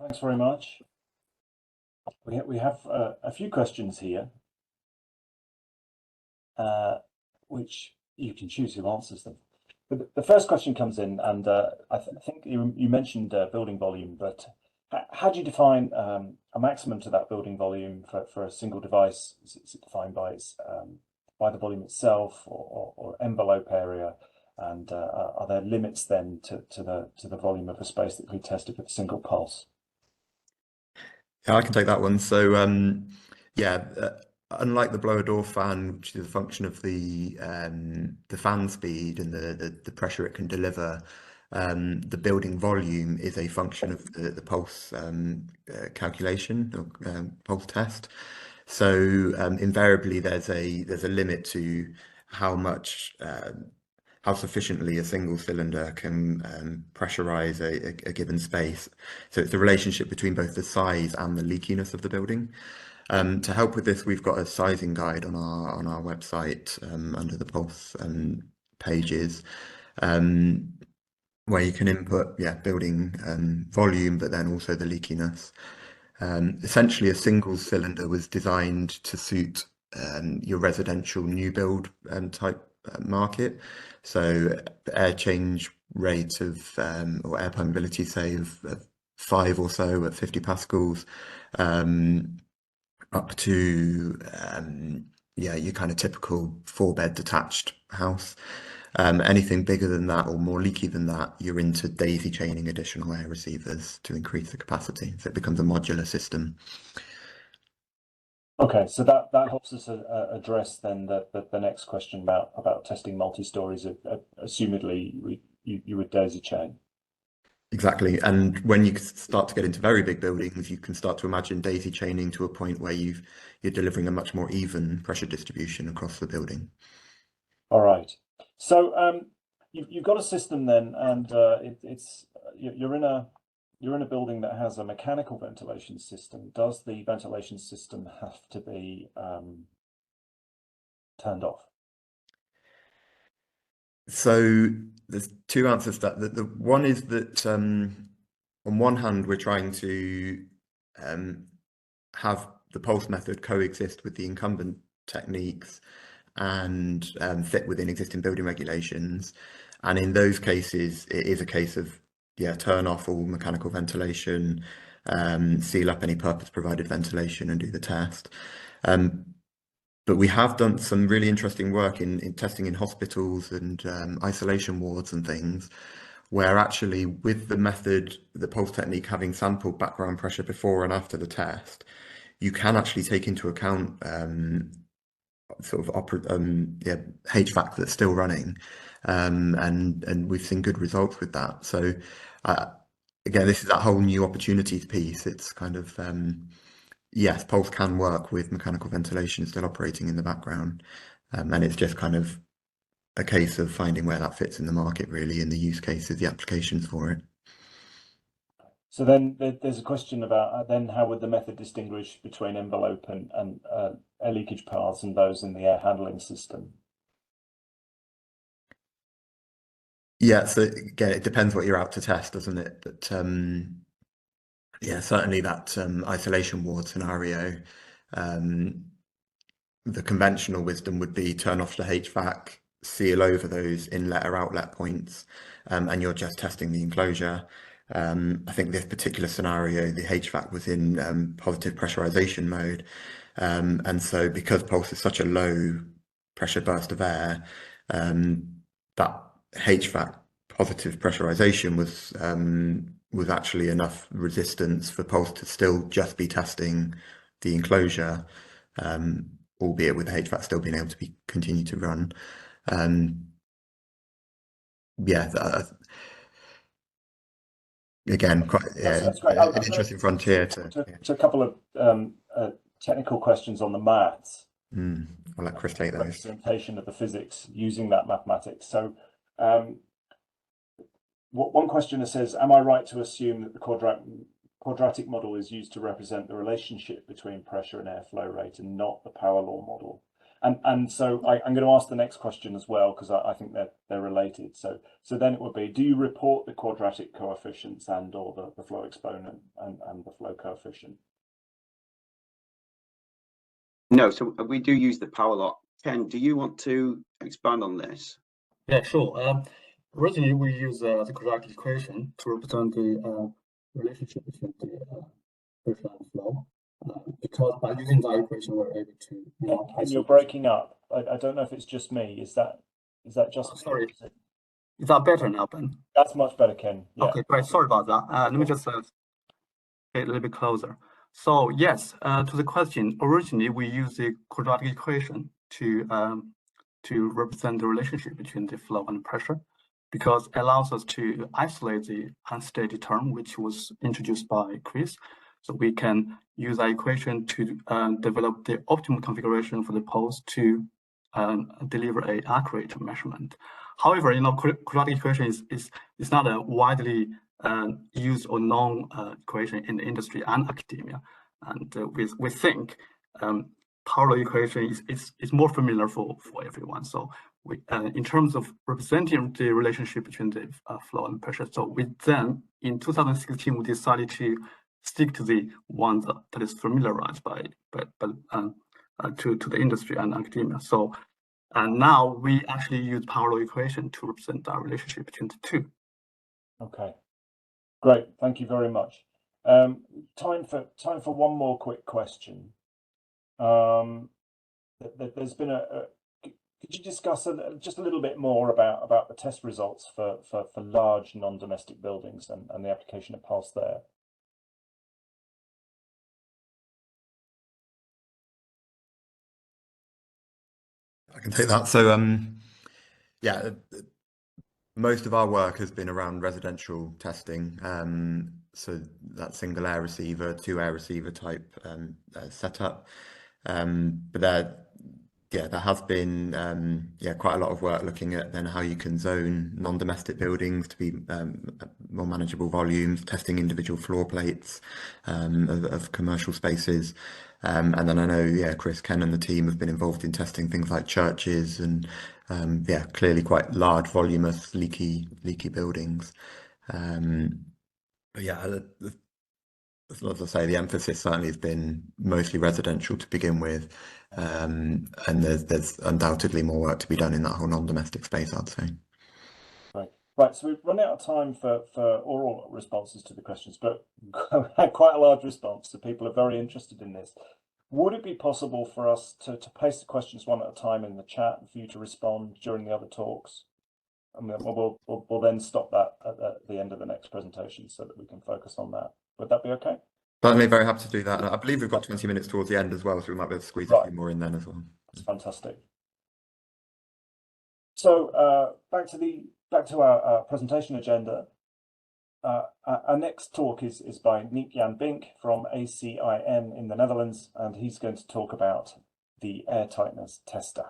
Thanks very much. We have a few questions here, which you can choose who answers them. But the first question comes in, and I think you mentioned building volume, but how do you define a maximum to that building volume for a single device? Is it defined by the volume itself or envelope area? And are there limits then to the volume of a space that can be tested with a single pulse? Yeah, I can take that one. So unlike the blower door fan, which is a function of the fan speed and the pressure it can deliver, the building volume is a function of the pulse calculation or pulse test. So invariably there's a limit to how sufficiently a single cylinder can pressurize a given space. So it's the relationship between both the size and the leakiness of the building. To help with this, we've got a sizing guide on our website under the pulse pages, where you can input building volume, but then also the leakiness. Essentially, a single cylinder was designed to suit your residential new build type market. So the air change rate of or air permeability, say, of 5 or so at 50 pascals, up to your kind of typical 4-bed detached house. Anything bigger than that or more leaky than that, you're into daisy chaining additional air receivers to increase the capacity. So it becomes a modular system. Okay, so that helps us address then the next question about testing multi-stories. Assumedly, you would daisy chain. Exactly, and when you start to get into very big buildings, you can start to imagine daisy chaining to a point where you're delivering a much more even pressure distribution across the building. All right, so you've got a system then, and you're in a building that has a mechanical ventilation system. Does the ventilation system have to be turned off? So there's two answers to that. The one is that on one hand, we're trying to have the pulse method coexist with the incumbent techniques and fit within existing building regulations. And in those cases, it is a case of turn off all mechanical ventilation, seal up any purpose-provided ventilation, and do the test. But we have done some really interesting work in testing in hospitals and isolation wards and things, where actually with the method, the pulse technique, having sampled background pressure before and after the test, you can actually take into account HVAC that's still running, and we've seen good results with that. So again, this is that whole new opportunities piece. It's kind of yes, pulse can work with mechanical ventilation still operating in the background, and it's just kind of a case of finding where that fits in the market, really, in the use cases, the applications for it. So then there's a question about then how would the method distinguish between envelope and air leakage paths and those in the air handling system? Yeah, so again, it depends what you're out to test, doesn't it? But yeah, certainly that isolation ward scenario, the conventional wisdom would be turn off the HVAC, seal over those inlet or outlet points, and you're just testing the enclosure. I think this particular scenario, the HVAC was in positive pressurization mode, and so because pulse is such a low pressure burst of air, that HVAC positive pressurization was actually enough resistance for pulse to still just be testing the enclosure, albeit with the HVAC still being able to continue to run. Again, quite an interesting frontier. To a couple of technical questions on the maths. I'll let Chris take those. Representation of the physics using that mathematics. So one questioner says, am I right to assume that the quadratic model is used to represent the relationship between pressure and airflow rate and not the power law model? And so I'm going to ask the next question as well, because I think they're related. So then it would be, do you report the quadratic coefficients and or the flow exponent and the flow coefficient? No, so we do use the power law. Ken, do you want to expand on this? Yeah, sure. Originally, we use the quadratic equation to represent the relationship between the pressure and flow. Because by using that equation, we're able to. And you're breaking up. I don't know if it's just me. Is that just? Oh, sorry. Is that better now, Ben? That's much better, Ken. Yeah. Okay, great. Sorry about that. Let me just get a little bit closer. So yes, to the question, originally we used the quadratic equation to represent the relationship between the flow and pressure, because it allows us to isolate the unsteady term, which was introduced by Chris. So we can use that equation to develop the optimal configuration for the poles to deliver an accurate measurement. However, quadratic equation is not a widely used or known equation in the industry and academia, and we think power law equation is more familiar for everyone. So we, in terms of representing the relationship between the flow and pressure, so we then in 2016 we decided to stick to the one that is familiarized to the industry and academia. So and now we actually use power law equation to represent that relationship between the two. Okay, great. Thank you very much. Time for one more quick question. There's been could you discuss just a little bit more about the test results for large non-domestic buildings and the application of pulse there? I can take that. So yeah, most of our work has been around residential testing. So that single air receiver, 2 air receiver type setup. But there has been quite a lot of work looking at then how you can zone non-domestic buildings to be more manageable volumes, testing individual floor plates of commercial spaces. And then I know, Chris, Ken and the team have been involved in testing things like churches and clearly quite large, voluminous, leaky buildings. But yeah, as I say, the emphasis certainly has been mostly residential to begin with, and there's undoubtedly more work to be done in that whole non-domestic space, I'd say. Right, so we've run out of time for oral responses to the questions, but had quite a large response, so people are very interested in this. Would it be possible for us to paste the questions one at a time in the chat and for you to respond during the other talks? And we'll then stop that at the end of the next presentation so that we can focus on that. Would that be okay? Certainly, very happy to do that. And I believe we've got 20 minutes towards the end as well, so we might be able to squeeze a few more in then as well. That's fantastic. So back to our presentation agenda. Our next talk is by Niek-Jan Bink from ACIM in the Netherlands, and he's going to talk about the airtightness tester.